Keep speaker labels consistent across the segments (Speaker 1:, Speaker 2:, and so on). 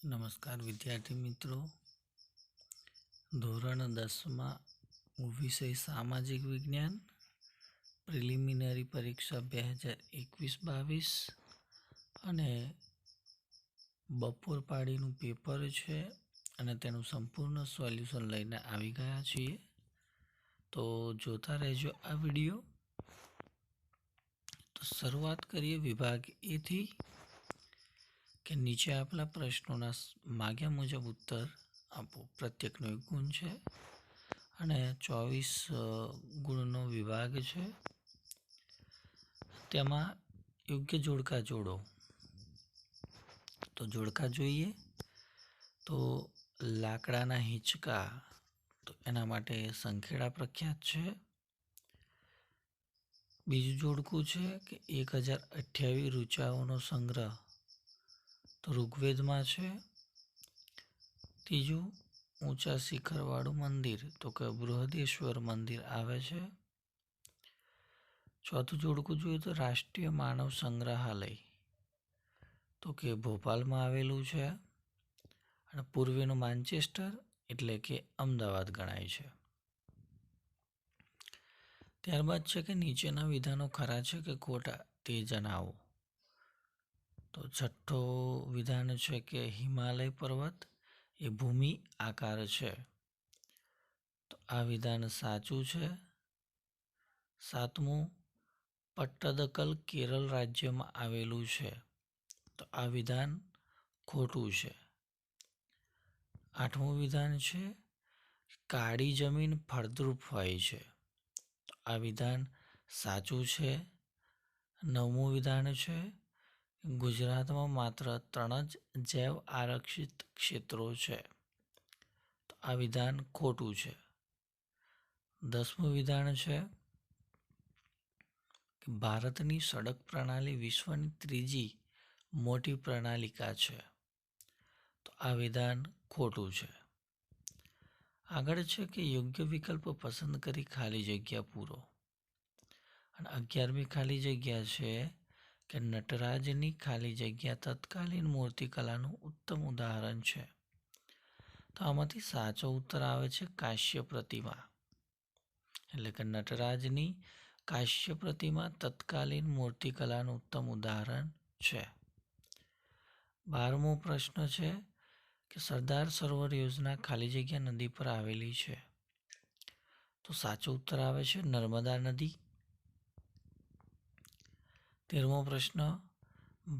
Speaker 1: નમસ્કાર વિદ્યાર્થી મિત્રો, ધોરણ 10માં વિષય સામાજિક વિજ્ઞાન પ્રિલિમિનરી પરીક્ષા 2021-22 અને બપોર પાડીનું પેપર છે અને તેનું સંપૂર્ણ સોલ્યુશન લઈને આવી ગયા છીએ. તો જોતા રહેજો આ વિડીયો. તો શરૂઆત કરીએ વિભાગ એ થી કે નીચે આપેલા પ્રશ્નોના માગ્યા મુજબ ઉત્તર આપો. પ્રત્યેકનો 1 ગુણ છે અને 24 ગુણનો વિભાગ છે. તેમાં યોગ્ય જોડકા જોડો. તો જોડકા જોઈએ તો લાકડાના હિંચકા, તો એના માટે સંખેડા પ્રખ્યાત છે. બીજું જોડકું છે કે 1028 ઋચાઓનો સંગ્રહ, તો ઋગ્વેદમાં છે. ત્રીજું ઊંચા શિખરવાળું મંદિર, તો કે બૃહદેશ્વર મંદિર આવે છે. ચોથું જોડકું જોઈએ તો રાષ્ટ્રીય માનવ સંગ્રહાલય, તો કે ભોપાલમાં આવેલું છે અને પૂર્વેનું માન્ચેસ્ટર એટલે કે અમદાવાદ ગણાય છે. ત્યારબાદ છે કે નીચેના વિધાનો ખરા છે કે ખોટા તે જણાવો. તો છઠ્ઠો વિધાન છે કે હિમાલય પર્વત એ ભૂમિ આકાર છે, તો આ વિધાન સાચું છે. સાતમું, પટ્ટદકલ કેરળ રાજ્યમાં આવેલું છે, તો આ વિધાન ખોટું છે. આઠમું વિધાન છે કાળી જમીન ફળદ્રુપ હોય છે, તો આ વિધાન સાચું છે. નવમું વિધાન છે ગુજરાતમાં માત્ર 3 જ જૈવ આરક્ષિત ક્ષેત્રો છે, તો આ વિધાન ખોટું છે. 10મું વિધાન છે કે ભારતની સડક પ્રણાલી વિશ્વની 3જી મોટી પ્રણાલિકા છે, તો આ વિધાન ખોટું છે. આગળ છે કે યોગ્ય વિકલ્પ પસંદ કરી ખાલી જગ્યા પૂરો. અને 11મી ખાલી જગ્યા છે કે નટરાજની ખાલી જગ્યા તત્કાલીન મૂર્તિકલાનું ઉત્તમ ઉદાહરણ છે, તો આમાંથી સાચો ઉત્તર આવે છે કાંસ્ય પ્રતિમા, એટલે કે નટરાજની કાંસ્ય પ્રતિમા તત્કાલીન મૂર્તિકલાનું ઉત્તમ ઉદાહરણ છે. 12મો પ્રશ્ન છે કે સરદાર સરોવર યોજના ખાલી જગ્યા નદી પર આવેલી છે, તો સાચો ઉત્તર આવે છે નર્મદા નદી. 13મો પ્રશ્ન,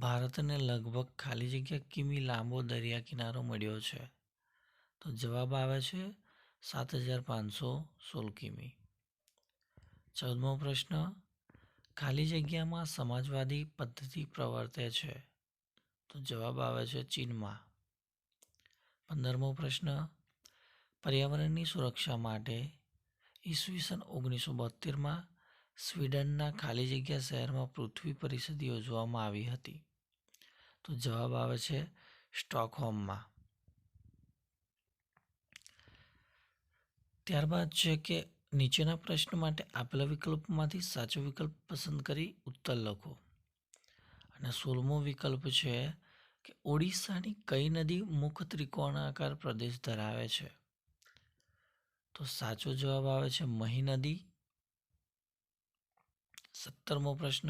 Speaker 1: ભારતને લગભગ ખાલી જગ્યા કિમી લાંબો દરિયા કિનારો મળ્યો છે, તો જવાબ આવે છે 7516 કિમી. 14મો પ્રશ્ન, ખાલી જગ્યામાં સમાજવાદી પદ્ધતિ પ્રવર્તે છે, તો જવાબ આવે છે ચીનમાં. 15મો પ્રશ્ન, પર્યાવરણની સુરક્ષા માટે ઈસવીસન 1972માં સ્વીડનના ખાલી જગ્યા શહેરમાં પૃથ્વી પરિષદ યોજવામાં આવી હતી, તો જવાબ આવે છે સ્ટોકહોમમાં. ત્યારબાદ છે કે નીચેના પ્રશ્ન માટે આપેલા વિકલ્પોમાંથી સાચો વિકલ્પ પસંદ કરી ઉત્તર લખો. અને 16મો વિકલ્પ છે કે ઓડિશાની કઈ નદી મુખ ત્રિકોણાકાર પ્રદેશ ધરાવે છે, તો સાચો જવાબ આવે છે મહી નદી. 17મો પ્રશ્ન,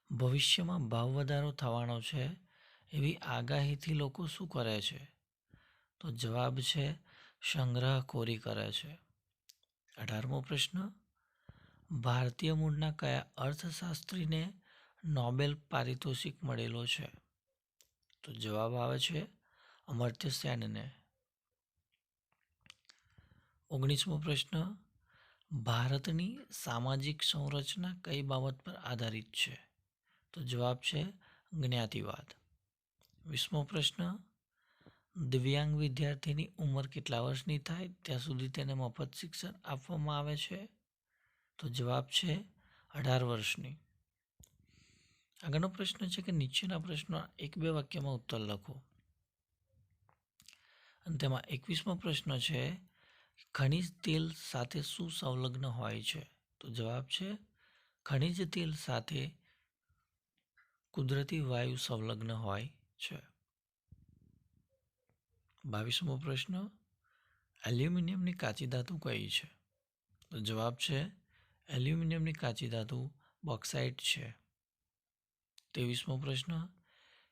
Speaker 1: ભવિષ્યમાં ભાવ વધારો થવાનો છે એવી આગાહીથી લોકો શું કરે છે, તો જવાબ છે સંગ્રહખોરી કરે છે. 18મો પ્રશ્ન, ભારતીય મૂળના કયા અર્થશાસ્ત્રીને નોબેલ પારિતોષિક મળેલો છે, તો જવાબ આવે છે અમર્ત્ય સેનને. 19મો પ્રશ્ન, ભારતની સામાજિક સંરચના કઈ બાબત પર આધારિત છે, તો જવાબ છે જ્ઞાતિવાદ. 20મો પ્રશ્ન, દિવ્યાંગ વિદ્યાર્થીની ઉંમર કેટલા વર્ષની થાય ત્યાં સુધી તેને મફત શિક્ષણ આપવામાં આવે છે, તો જવાબ છે 18 વર્ષની. આગળનો પ્રશ્ન છે કે નીચેના પ્રશ્નો 1-2 વાક્યમાં ઉત્તર લખો. અને તેમાં 21મો પ્રશ્ન છે ખનિજ તેલ સાથે શું સંલગ્ન હોય છે, તો જવાબ છે ખનિજ તેલ સાથે કુદરતી વાયુ સંલગ્ન હોય છે. 22મો પ્રશ્ન, એલ્યુમિનિયમની કાચી ધાતુ કઈ છે? તો જવાબ છે એલ્યુમિનિયમની કાચી ધાતુ બોક્સાઇટ છે. 23મો પ્રશ્ન,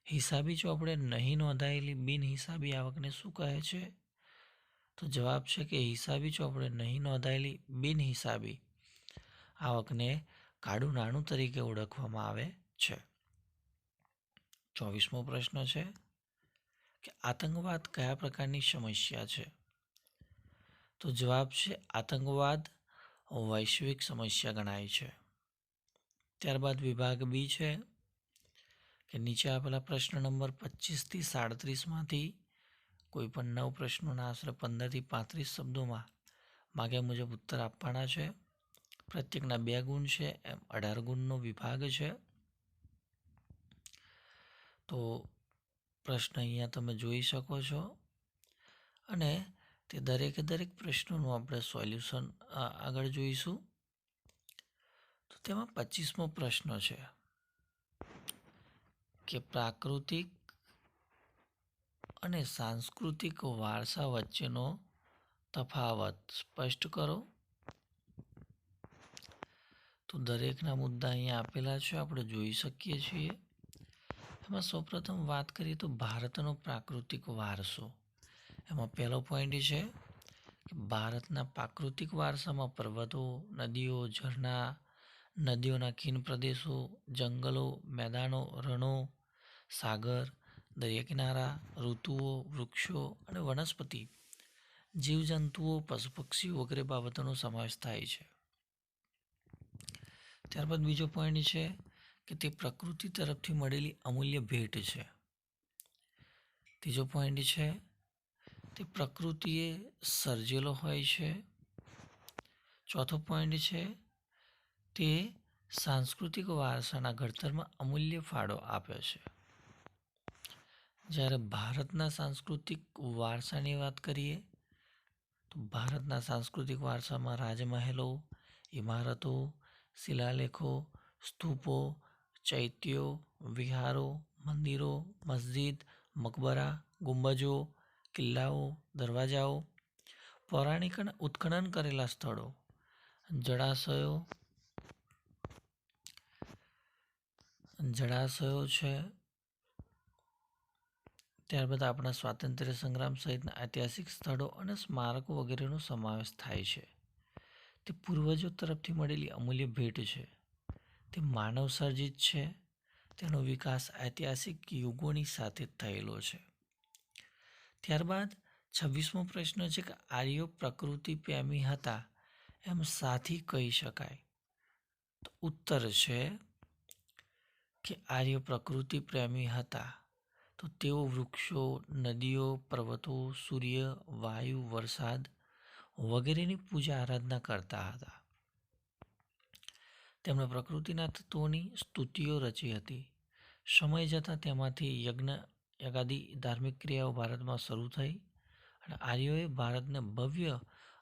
Speaker 1: હિસાબી ચોપડે નહીં નોંધાયેલી બિનહિસાબી આવકને શું કહે છે? તો જવાબ છે કે હિસાબી ચોપડે નહીં નોંધાયેલી બિનહિસાબી આવકને કાળું નાણું તરીકે ઓળખવામાં આવે છે. 24મો પ્રશ્ન છે કે આતંકવાદ કયા પ્રકારની સમસ્યા છે? તો જવાબ છે આતંકવાદ વૈશ્વિક સમસ્યા ગણાય છે. ત્યારબાદ વિભાગ બી છે કે નીચે આપેલા પ્રશ્ન નંબર 25થી 37માંથી કોઈ પણ 9 પ્રશ્નોના આશરે 15થી 35 શબ્દોમાં માગ્યા મુજબ ઉત્તર આપવાના છે. પ્રત્યેકના 2 ગુણ છે, એમ 18 ગુણનો વિભાગ છે. તો પ્રશ્ન અહીંયા તમે જોઈ શકો છો અને તે દરેકે દરેક પ્રશ્નોનું આપણે સોલ્યુશન આગળ જોઈશું. તો તેમાં 25મો પ્રશ્ન છે કે પ્રાકૃતિક અને સાંસ્કૃતિક વારસા વચ્ચેનો તફાવત સ્પષ્ટ કરો. તો દરેકના મુદ્દા અહીંયા આપેલા છે, આપણે જોઈ શકીએ છીએ. એમાં સૌપ્રથમ વાત કરીએ તો ભારતનો પ્રાકૃતિક વારસો. એમાં પહેલો પોઈન્ટ છે કે ભારતના પ્રાકૃતિક વારસામાં પર્વતો, નદીઓ, ઝરણા, નદીઓના ખીણ પ્રદેશો, જંગલો, મેદાનો, રણો, સાગર, દરિયા કિનારા, ઋતુઓ, વૃક્ષો અને વનસ્પતિ, જીવજંતુઓ, પશુ પક્ષીઓ વગેરે બાબતોનો સમાવેશ થાય છે. ત્યારબાદ બીજો પોઈન્ટ છે કે તે પ્રકૃતિ તરફથી મળેલી અમૂલ્ય ભેટ છે. ત્રીજો પોઈન્ટ છે તે પ્રકૃતિએ સર્જેલો હોય છે. ચોથો પોઈન્ટ છે તે સાંસ્કૃતિક વારસાના ઘડતરમાં અમૂલ્ય ફાળો આપ્યો છે. જ્યારે ભારતના સાંસ્કૃતિક વારસાની વાત કરીએ તો ભારતના સાંસ્કૃતિક વારસામાં રાજમહેલો, ઇમારતો, શિલાલેખો, સ્તૂપો, ચૈત્યો, વિહારો, મંદિરો, મસ્જિદ, મકબરા, ગુંબજો, કિલ્લાઓ, દરવાજાઓ, પૌરાણિક અને ઉત્ખનન કરેલા સ્થળો, જળાશયો છે. ત્યારબાદ આપણા સ્વાતંત્ર્ય સંગ્રામ સહિતના ઐતિહાસિક સ્થળો અને સ્મારકો વગેરેનો સમાવેશ થાય છે. તે પૂર્વજો તરફથી મળેલી અમૂલ્ય ભેટ છે. તે માનવ સર્જિત છે. તેનો વિકાસ ઐતિહાસિક યુગોની સાથે થયેલો છે. ત્યારબાદ 26મો પ્રશ્ન છે કે આર્યો પ્રકૃતિ પ્રેમી હતા એમ સાથી કહી શકાય? તો ઉત્તર છે કે આર્યો પ્રકૃતિ પ્રેમી હતા તો તેઓ વૃક્ષો, નદીઓ, પર્વતો, સૂર્ય, વાયુ, વરસાદ વગેરેની પૂજા આરાધના કરતા હતા. તેમણે પ્રકૃતિના તત્વોની સ્તુતિઓ રચી હતી. સમય જતાં તેમાંથી યજ્ઞ ધાર્મિક ક્રિયાઓ ભારતમાં શરૂ થઈ અને આર્યોએ ભારતને ભવ્ય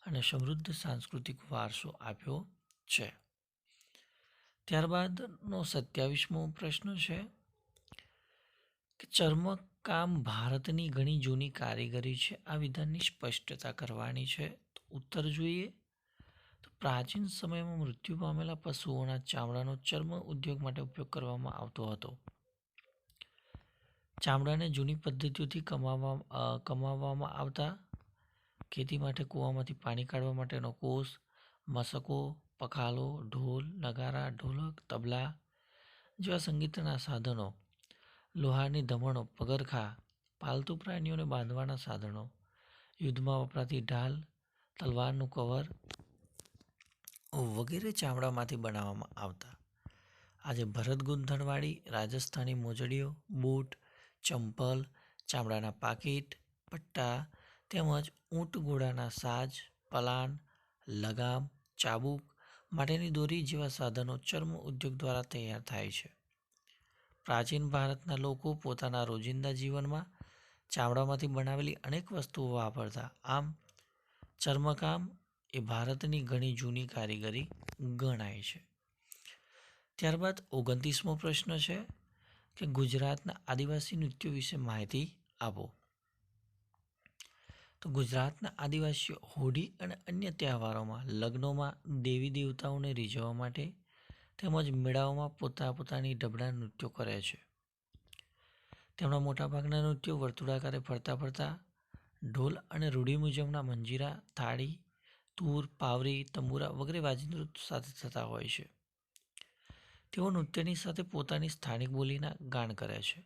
Speaker 1: અને સમૃદ્ધ સાંસ્કૃતિક વારસો આપ્યો છે. ત્યારબાદનો 27મો પ્રશ્ન છે કે ચર્મકામ ભારતની ઘણી જૂની કારીગરી છે. આ વિધાનની સ્પષ્ટતા કરવાની છે. તો ઉત્તર જોઈએ તો પ્રાચીન સમયમાં મૃત્યુ પામેલા પશુઓના ચામડાનો ચર્મ ઉદ્યોગ માટે ઉપયોગ કરવામાં આવતો હતો. ચામડાને જૂની પદ્ધતિઓથી કમાવામાં આવતા. ખેતી માટે કૂવામાંથી પાણી કાઢવા માટેનો કોસ, મશકો, પખાલો, ઢોલ, નગારા, ઢોલક, તબલા જેવા સંગીતના સાધનો, લોહારની ધમણો, પગરખાં, પાલતુ પ્રાણીઓને બાંધવાના સાધનો, યુદ્ધમાં વપરાતી ઢાલ, તલવારનું કવર વગેરે ચામડામાંથી બનાવવામાં આવતા. આજે ભરત ગૂંથણવાળી રાજસ્થાની મોજડીઓ, બૂટ, ચંપલ, ચામડાના પાકીટ, પટ્ટા તેમજ ઊંટ ઘોડાના સાજ, પલાન, લગામ, ચાબુક માટેની દોરી જેવા સાધનો ચર્મ ઉદ્યોગ દ્વારા તૈયાર થાય છે. પ્રાચીન ભારતના લોકો પોતાના રોજિંદા જીવનમાં ચામડામાંથી બનાવેલી અનેક વસ્તુઓ વાપરતા. આમ ચર્મકામ એ ભારતની ઘણી જૂની કારીગરી ગણાય છે. ત્યારબાદ 29મો પ્રશ્ન છે કે ગુજરાતના આદિવાસી નૃત્યો વિશે માહિતી આપો. તો ગુજરાતના આદિવાસીઓ હોળી અને અન્ય તહેવારોમાં લગ્નોમાં દેવી દેવતાઓને રીઝવવા માટે તેમજ મેળાઓમાં પોતાની ઢબના નૃત્યો કરે છે. તેમના મોટાભાગના નૃત્યો વર્તુળાકારે ફરતા ફરતા ઢોલ અને રૂઢિ મુજબના મંજીરા, થાળી, તૂર, પાવરી, તંબુરા વગેરે વાજિંત્ર સાથે થતા હોય છે. તેઓ નૃત્યની સાથે પોતાની સ્થાનિક બોલીના ગાન કરે છે.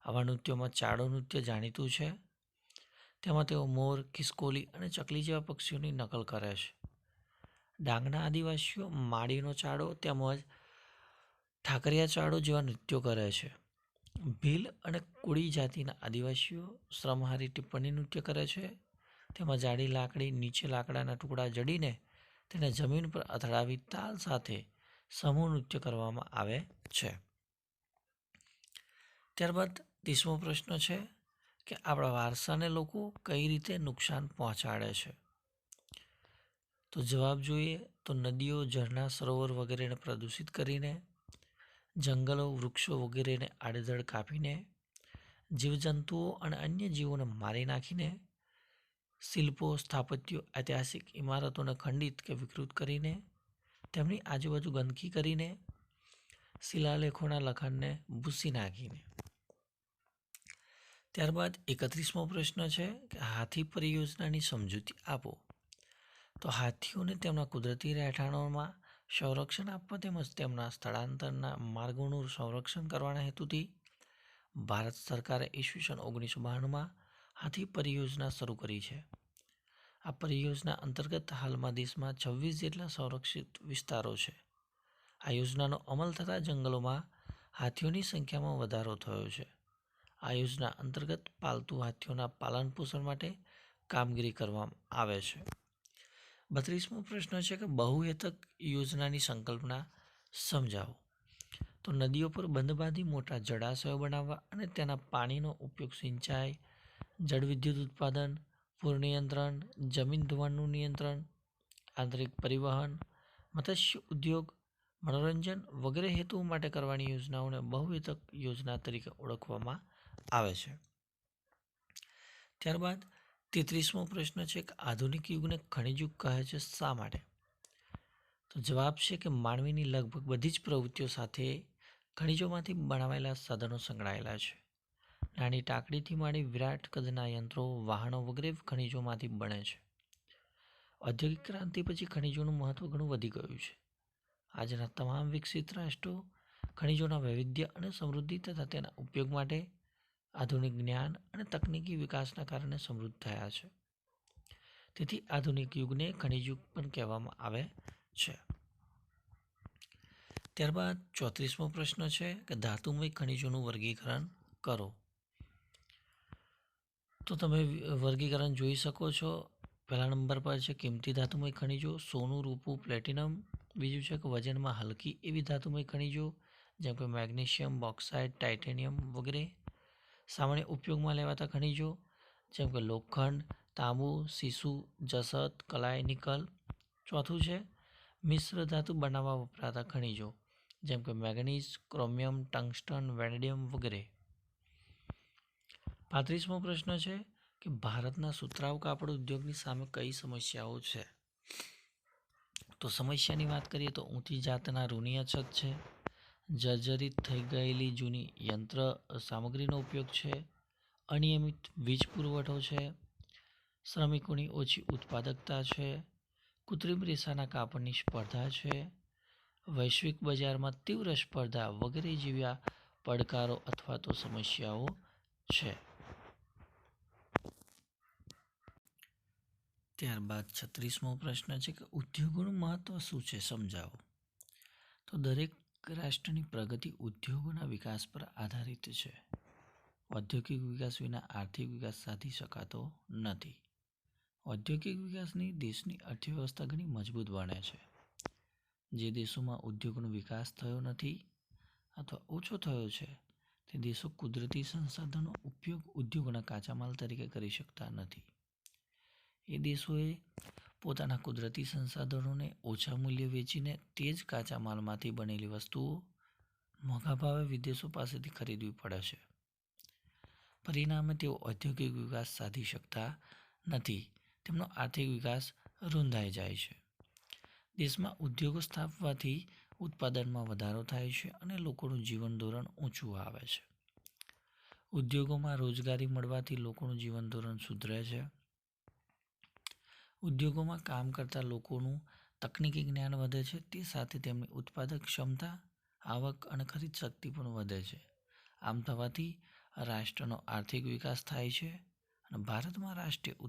Speaker 1: આવા નૃત્યોમાં ચાડો નૃત્ય જાણીતું છે. તેમાં તેઓ મોર, ખિસકોલી અને ચકલી જેવા પક્ષીઓની નકલ કરે છે. ડાંગના આદિવાસીઓ માળીનો ચાડો તેમજ ઠાકરિયા ચાડો જેવા નૃત્યો કરે છે. ભીલ અને કોળી જાતિના આદિવાસીઓ શ્રમહારી ટિપ્પણી નૃત્ય કરે છે. તેમાં જાડી લાકડી નીચે લાકડાના ટુકડા જડીને તેને જમીન પર અથડાવી તાલ સાથે સમૂહ નૃત્ય કરવામાં આવે છે. ત્યારબાદ 30મો પ્રશ્ન છે કે આપણા વારસાને લોકો કઈ રીતે નુકસાન પહોંચાડે છે? તો જવાબ જોઈએ તો નદીઓ, ઝરણા, સરોવર વગેરેને પ્રદૂષિત કરીને, જંગલો, વૃક્ષો વગેરેને આડેધડ કાપીને, જીવજંતુઓ અને અન્ય જીવોને મારી નાખીને, શિલ્પો, સ્થાપત્યો, ઐતિહાસિક ઇમારતોને ખંડિત કે વિકૃત કરીને, તેમની આજુબાજુ ગંદકી કરીને, શિલાલેખોના લખાણને ભૂંસી નાખીને. ત્યારબાદ 31મો પ્રશ્ન છે કે હાથી પરિયોજનાની સમજૂતી આપો. તો હાથીઓને તેમના કુદરતી રહેઠાણોમાં સંરક્ષણ આપવા તેમજ તેમના સ્થળાંતરના માર્ગોનું સંરક્ષણ કરવાના હેતુથી ભારત સરકારે ઈસવીસન 1992માં હાથી પરિયોજના શરૂ કરી છે. આ પરિયોજના અંતર્ગત હાલમાં દેશમાં 26 જેટલા સંરક્ષિત વિસ્તારો છે. આ યોજનાનો અમલ થતાં જંગલોમાં હાથીઓની સંખ્યામાં વધારો થયો છે. આ યોજના અંતર્ગત પાલતુ હાથીઓના પાલન પોષણ માટે કામગીરી કરવામાં આવે છે. 32મો પ્રશ્ન છે કે બહુહેતુક યોજનાની સંકલ્પના સમજાવો. તો નદીઓ પર બંધ બાંધી મોટા જળાશયો બનાવવા અને તેના પાણીનો ઉપયોગ સિંચાઈ, જળવિદ્યુત ઉત્પાદન, પૂર નિયંત્રણ, જમીન ધોવાણનું નિયંત્રણ, આંતરિક પરિવહન, મત્સ્ય ઉદ્યોગ, મનોરંજન વગેરે હેતુઓ માટે કરવાની યોજનાઓને બહુહેતુક યોજના તરીકે ઓળખવામાં આવે છે. ત્યારબાદ 33મો પ્રશ્ન છે કે આધુનિક યુગને ખનિજ યુગ કહે છે, શા માટે? તો જવાબ છે કે માનવીની લગભગ બધી જ પ્રવૃત્તિઓ સાથે ખનિજોમાંથી બનાવેલા સાધનો સંકળાયેલા છે. નાની ટાંકડીથી માંડી વિરાટ કદના યંત્રો, વાહનો વગેરે ખનિજોમાંથી બને છે. ઔદ્યોગિક ક્રાંતિ પછી ખનિજોનું મહત્વ ઘણું વધી ગયું છે. આજના તમામ વિકસિત રાષ્ટ્રો ખનિજોના વૈવિધ્ય અને સમૃદ્ધિ તથા તેના ઉપયોગ માટે આધુનિક જ્ઞાન અને તકનીકી વિકાસના કારણે સમૃદ્ધ થયા છે. તેથી આધુનિક યુગને ખનિજ યુગ પણ કહેવામાં આવે છે. ત્યારબાદ 34મો પ્રશ્ન છે કે ધાતુમય ખનિજોનું વર્ગીકરણ કરો. તો તમે વર્ગીકરણ જોઈ શકો છો. પહેલા નંબર પર છે કિંમતી ધાતુમય ખનિજો, સોનું, રૂપું, પ્લેટિનમ. બીજું છે કે વજનમાં હલકી એવી ધાતુમય ખનિજો જેમ કે મેગ્નેશિયમ, બોક્સાઇટ, ટાઇટેનિયમ વગેરે. સામાન્ય ઉપયોગમાં લેવાતા ખનિજો જેમ કે લોખંડ, તાંબુ, સીસુ, જસત, કલાય, નિકલ. ચોથું છે મિશ્ર ધાતુ બનાવવા વપરાતા ખનિજો જેમ કે મેંગનીઝ, ક્રોમિયમ, ટંગસ્ટન, વેનેડિયમ વગેરે. 35મો પ્રશ્ન છે કે ભારતના સુતરાઉ કાપડ ઉદ્યોગની સામે કઈ સમસ્યાઓ છે? તો સમસ્યાની વાત કરીએ તો ઊંચી જાતના ઋણની અછત છે, જર્જરિત થઈ ગયેલી જૂની યંત્ર સામગ્રીનો ઉપયોગ છે, અનિયમિત વીજ પુરવઠો છે, શ્રમિકોની ઓછી ઉત્પાદકતા છે, કૃત્રિમ રેસાના કાપડની સ્પર્ધા છે, વૈશ્વિક બજારમાં તીવ્ર સ્પર્ધા વગેરે જેવા પડકારો અથવા તો સમસ્યાઓ છે. ત્યારબાદ 36મો પ્રશ્ન છે કે ઉદ્યોગોનું મહત્વ શું છે, સમજાવો. તો દરેક રાષ્ટ્રની પ્રગતિ ઉદ્યોગોના વિકાસ પર આધારિત છે. ઔદ્યોગિક વિકાસ વિના આર્થિક વિકાસ સાધી શકાતો નથી. ઔદ્યોગિક વિકાસની દેશની અર્થવ્યવસ્થા ઘણી મજબૂત બને છે. જે દેશોમાં ઉદ્યોગોનો વિકાસ થયો નથી અથવા ઓછો થયો છે તે દેશો કુદરતી સંસાધનનો ઉપયોગ ઉદ્યોગોના કાચા માલ તરીકે કરી શકતા નથી. એ દેશોએ પોતાના કુદરતી સંસાધનોને ઓછા મૂલ્યે વેચીને તે જ કાચા માલમાંથી બનેલી વસ્તુઓ મોંઘા ભાવે વિદેશો પાસેથી ખરીદવી પડે છે. પરિણામે તેઓ ઔદ્યોગિક વિકાસ સાધી શકતા નથી, તેમનો આર્થિક વિકાસ રૂંધાઈ જાય છે. દેશમાં ઉદ્યોગો સ્થાપવાથી ઉત્પાદનમાં વધારો થાય છે અને લોકોનું જીવન ધોરણ ઊંચું આવે છે. ઉદ્યોગોમાં રોજગારી મળવાથી લોકોનું જીવન ધોરણ સુધરે છે. ઉદ્યોગોમાં કામ કરતા લોકોનું તકનીકી જ્ઞાન વધે છે, તે સાથે તેમની ઉત્પાદક ક્ષમતા, આવક અને ખરીદ શક્તિ પણ વધે છે. આમ થવાથી રાષ્ટ્રનો આર્થિક વિકાસ થાય છે અને ભારતમાં રાષ્ટ્રીય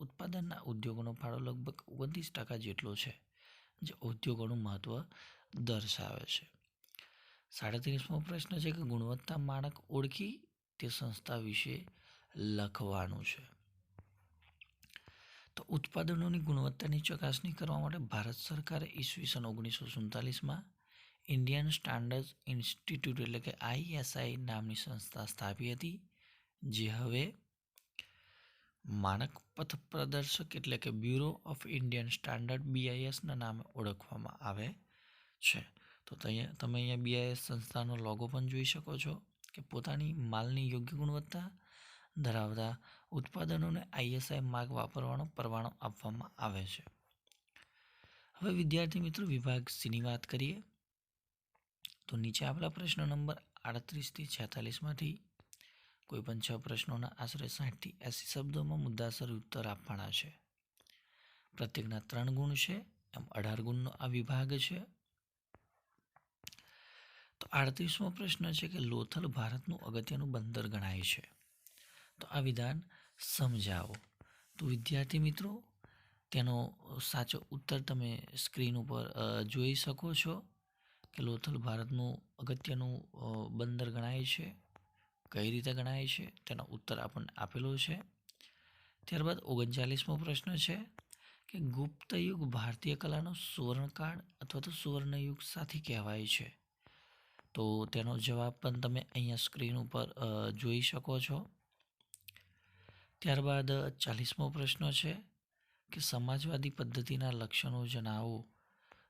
Speaker 1: ઉત્પાદનના ઉદ્યોગોનો ફાળો લગભગ 29% જેટલો છે, જે ઉદ્યોગોનું મહત્વ દર્શાવે છે. 37મો પ્રશ્ન છે કે ગુણવત્તા માનક ઓળખી તે સંસ્થા વિશે લખવાનું છે. તો ઉત્પાદનોની ગુણવત્તાની ચકાસણી કરવા માટે ભારત સરકારે ઈસવીસન 1947માં ઇન્ડિયન સ્ટાન્ડર્ડ ઇન્સ્ટિટ્યૂટ એટલે કે ISI નામની સંસ્થા સ્થાપી હતી, જે હવે માનક પથ પ્રદર્શક એટલે કે બ્યુરો ઓફ ઇન્ડિયન સ્ટાન્ડર્ડ BISના નામે ઓળખવામાં આવે છે. તો તમે અહીંયા BIS સંસ્થાનો લોગો પણ જોઈ શકો છો કે પોતાની માલની યોગ્ય ગુણવત્તા ધરાવતા ઉત્પાદનોને ISI માર્ક વાપરવાનો પરવાનો આપવામાં આવે છે. હવે વિદ્યાર્થી મિત્રો વિભાગ Cની વાત કરીએ તો નીચે આપેલા પ્રશ્ન નંબર 38 થી 46માંથી કોઈ પણ 6 પ્રશ્નોના આશરે 60 થી 80 શબ્દોમાં મુદ્દાસર ઉત્તર આપવાના છે. પ્રત્યેકના 3 ગુણ છે, એમ 18 ગુણનો આ વિભાગ છે. તો 38મો પ્રશ્ન છે કે લોથલ ભારતનું અગત્યનું બંદર ગણાય છે. તો આ વિધાન સમજાવો. તો વિદ્યાર્થી મિત્રો તેનો સાચો ઉત્તર તમે સ્ક્રીન ઉપર જોઈ શકો છો કે લોથલ ભારતનું અગત્યનું બંદર ગણાય છે. કઈ રીતે ગણાય છે તેનો ઉત્તર આપણને આપેલો છે. ત્યારબાદ 39મો પ્રશ્ન છે કે ગુપ્ત યુગ ભારતીય કલાનો સુવર્ણકાળ અથવા તો સુવર્ણયુગ સાથી કહેવાય છે. તો તેનો જવાબ પણ તમે અહીંયા સ્ક્રીન ઉપર જોઈ શકો છો. ત્યારબાદ 40મો પ્રશ્ન છે કે સમાજવાદી પદ્ધતિના લક્ષણો જણાવો.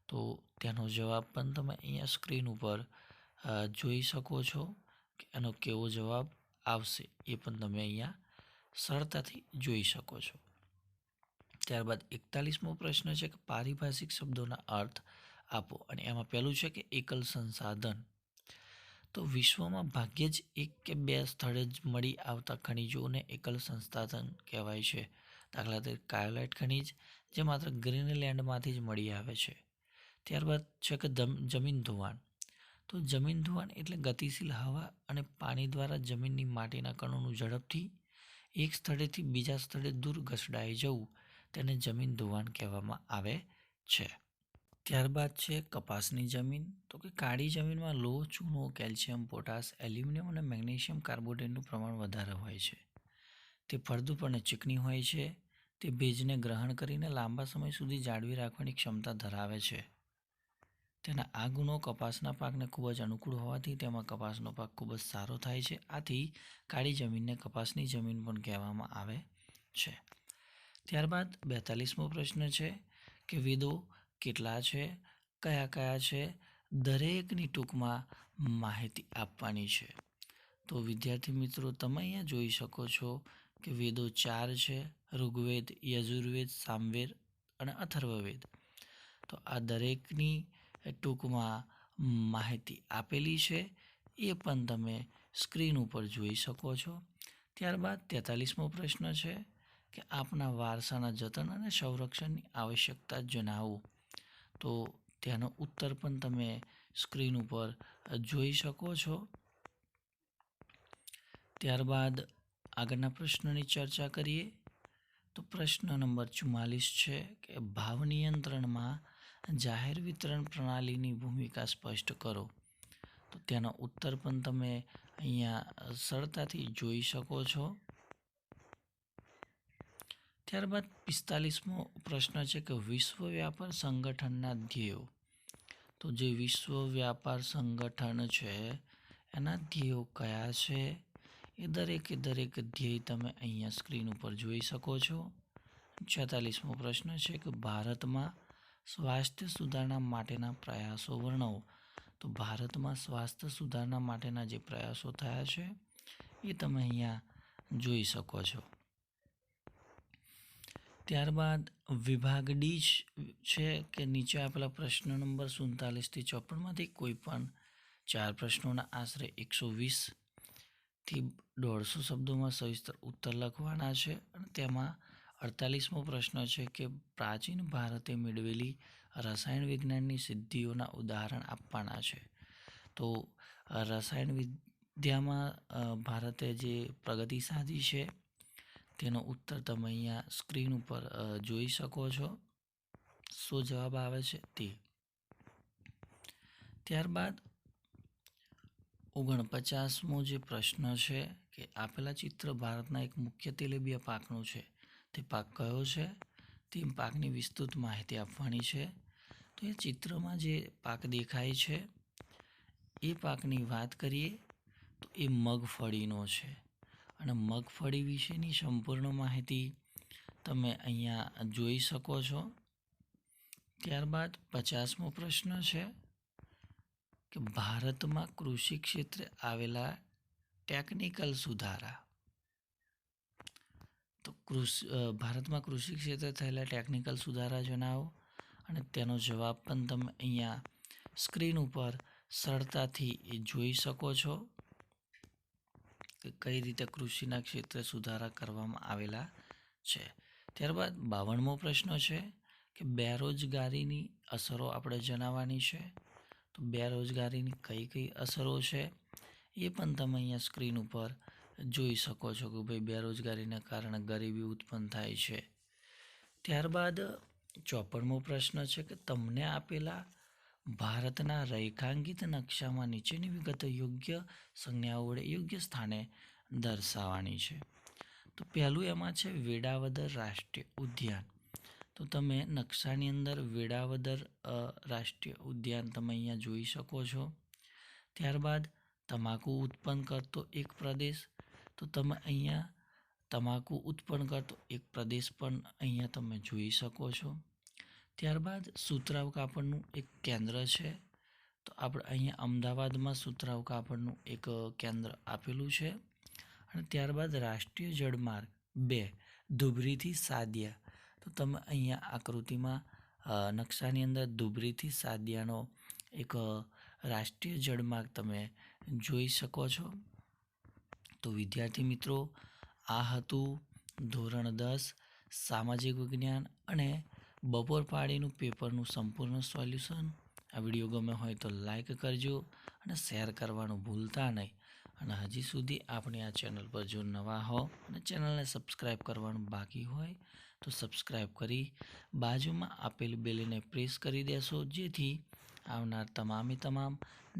Speaker 1: તો તેનો જવાબ પણ તમે અહીંયા સ્ક્રીન ઉપર જોઈ શકો છો કે એનો કેવો જવાબ આવશે એ પણ તમે અહીંયા સરળતાથી જોઈ શકો છો. ત્યારબાદ 41મો પ્રશ્ન છે કે પારિભાષિક શબ્દોના અર્થ આપો અને એમાં પહેલું છે કે એકલ સંસાધન. તો વિશ્વમાં ભાગ્યે જ 1 કે 2 સ્થળે જ મળી આવતા ખનિજોને એકલ સંસાધન કહેવાય છે. દાખલા તરીકે કાયોલાઇટ ખનિજ, જે માત્ર ગ્રીનલેન્ડમાંથી જ મળી આવે છે. ત્યારબાદ છે કે જમીન ધોવાણ. તો જમીન ધોવાણ એટલે ગતિશીલ હવા અને પાણી દ્વારા જમીનની માટીના કણોનું ઝડપથી એક સ્થળેથી બીજા સ્થળે દૂર ઘસડાઈ જવું, તેને જમીન ધોવાણ કહેવામાં આવે છે. ત્યારબાદ છે કપાસની જમીન. તો કે કાળી જમીનમાં લોહ, ચૂનો, કેલ્શિયમ, પોટાશ, એલ્યુમિનિયમ અને મેગ્નેશિયમ કાર્બોનેટનું પ્રમાણ વધારે હોય છે. તે ફળદ્રુપ અને ચીકણી હોય છે. તે ભેજને ગ્રહણ કરીને લાંબા સમય સુધી જાળવી રાખવાની ક્ષમતા ધરાવે છે. તેના આ ગુણો કપાસના પાકને ખૂબ જ અનુકૂળ હોવાથી તેમાં કપાસનો પાક ખૂબ જ સારો થાય છે. આથી કાળી જમીનને કપાસની જમીન પણ કહેવામાં આવે છે. ત્યારબાદ 42મો પ્રશ્ન છે કે વેદો કેટલા છે, કયા કયા છે, દરેકની ટૂંકમાં માહિતી આપવાની છે. તો વિદ્યાર્થી મિત્રો તમે અહીંયા જોઈ શકો છો કે વેદો 4 છે: ઋગ્વેદ, યજુર્વેદ, સામવેદ અને અથર્વવેદ. તો આ દરેકની ટૂંકમાં માહિતી આપેલી છે, એ પણ તમે સ્ક્રીન ઉપર જોઈ શકો છો. ત્યારબાદ 43મો પ્રશ્ન છે કે આપના વારસાના જતન અને સંરક્ષણની આવશ્યકતા જણાવો. તો તેનો ઉત્તર પણ તમે સ્ક્રીન ઉપર જોઈ શકો છો. ત્યારબાદ આગળના પ્રશ્નની ચર્ચા કરીએ તો પ્રશ્ન નંબર 44 છે કે ભાવ નિયંત્રણમાં જાહેર વિતરણ પ્રણાલીની ભૂમિકા સ્પષ્ટ કરો. તો તેનો ઉત્તર પણ તમે અહીંયા સરળતાથી જોઈ શકો છો. ત્યારબાદ 45મો પ્રશ્ન છે કે વિશ્વ વ્યાપાર સંગઠનના ધ્યેયો. તો જે વિશ્વ વ્યાપાર સંગઠન છે એના ધ્યેયો કયા છે, એ દરેકે દરેક ધ્યેય તમે અહીંયા સ્ક્રીન ઉપર જોઈ શકો છો. 46મો પ્રશ્ન છે કે ભારતમાં સ્વાસ્થ્ય સુધારણા માટેના પ્રયાસો વર્ણવો. તો ભારતમાં સ્વાસ્થ્ય સુધારણા માટેના જે પ્રયાસો થયા છે એ તમે અહીંયા જોઈ શકો છો. ત્યારબાદ વિભાગ ડી છે કે નીચે આપેલા પ્રશ્ન નંબર 47 થી 54માંથી કોઈ પણ 4 પ્રશ્નોના આશરે 120થી 150 શબ્દોમાં સવિસ્તર ઉત્તર લખવાના છે અને તેમાં 48મો પ્રશ્ન છે કે પ્રાચીન ભારતે મેળવેલી રસાયણ વિજ્ઞાનની સિદ્ધિઓના ઉદાહરણ આપવાના છે. તો રસાયણ વિદ્યામાં ભારતે જે પ્રગતિ સાધી છે તેનો ઉત્તર તમે અહીંયા સ્ક્રીન ઉપર જોઈ શકો છો. શું જવાબ આવે છે તે. ત્યારબાદ 49મો જે પ્રશ્ન છે કે આપેલા ચિત્ર ભારતના એક મુખ્ય તેલીબિયા પાકનું છે. તે પાક કયો છે? તે પાકની વિસ્તૃત માહિતી આપવાની છે. તો એ ચિત્રમાં જે પાક દેખાય છે એ પાકની વાત કરીએ તો એ મગફળીનો છે અને મગફળી વિશેની સંપૂર્ણ માહિતી તમે અહીંયા જોઈ શકો છો. ત્યારબાદ 50મો પ્રશ્ન છે કે ભારતમાં કૃષિ ક્ષેત્રે આવેલા ટેકનિકલ સુધારા. તો ભારતમાં કૃષિ ક્ષેત્રે થયેલા ટેકનિકલ સુધારા જણાવો અને તેનો જવાબ પણ તમે અહીંયા સ્ક્રીન ઉપર સરળતાથી જોઈ શકો છો કે કઈ રીતે કૃષિના ક્ષેત્રે સુધારા કરવામાં આવેલા છે. ત્યારબાદ 52મો પ્રશ્ન છે કે બેરોજગારીની અસરો આપણે જણાવવાની છે. તો બેરોજગારીની કઈ કઈ અસરો છે એ પણ તમે અહીંયા સ્ક્રીન ઉપર જોઈ શકો છો કે ભાઈ બેરોજગારીના કારણે ગરીબી ઉત્પન્ન થાય છે. ત્યારબાદ 54મો પ્રશ્ન છે કે તમને આપેલા ભારતના રેખાંકિત નકશામાં નીચેની વિગતો યોગ્ય સંજ્ઞાઓ વડે યોગ્ય સ્થાને દર્શાવવાની છે. તો પહેલું એમાં છે વેળાવદર રાષ્ટ્રીય ઉદ્યાન. તો તમે નકશાની અંદર વેળાવદર રાષ્ટ્રીય ઉદ્યાન તમે અહીંયા જોઈ શકો છો. ત્યારબાદ તમાકુ ઉત્પન્ન કરતો એક પ્રદેશ. તો તમે અહીંયા તમાકુ ઉત્પન્ન કરતો એક પ્રદેશ પણ અહીંયા તમે જોઈ શકો છો. ત્યારબાદ સુતરાઉ કાપડનું એક કેન્દ્ર છે. તો આપણે અહીંયા અમદાવાદમાં સુતરાઉ કાપડનું એક કેન્દ્ર આપેલું છે. અને ત્યારબાદ રાષ્ટ્રીય જળમાર્ગ 2 ધુબરીથી સાદિયા. તો તમે અહીંયા આકૃતિમાં નકશાની અંદર ધુબરીથી સાદિયાનો એક રાષ્ટ્રીય જળમાર્ગ તમે જોઈ શકો છો. તો વિદ્યાર્થી મિત્રો, આ હતું ધોરણ 10 સામાજિક વિજ્ઞાન અને બપોર પાળીનું પેપરનું સંપૂર્ણ સોલ્યુશન. આ વિડીયો ગમે હોય તો લાઈક કરજો અને શેર કરવાનું ભૂલતા નહીં. અને હજી સુધી આપણે આ ચેનલ પર જો નવા હો અને ચેનલને સબસ્ક્રાઈબ કરવાનું બાકી હોય તો સબસ્ક્રાઈબ કરી બાજુમાં આપેલ બેલને પ્રેસ કરી દેશો, જેથી આવનાર તમામ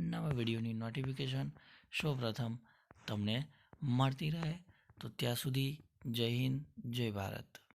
Speaker 1: નવા વિડીયોની નોટિફિકેશન સૌપ્રથમ તમને મળતી રહે. તો ત્યાં સુધી જય હિન્દ, જય ભારત.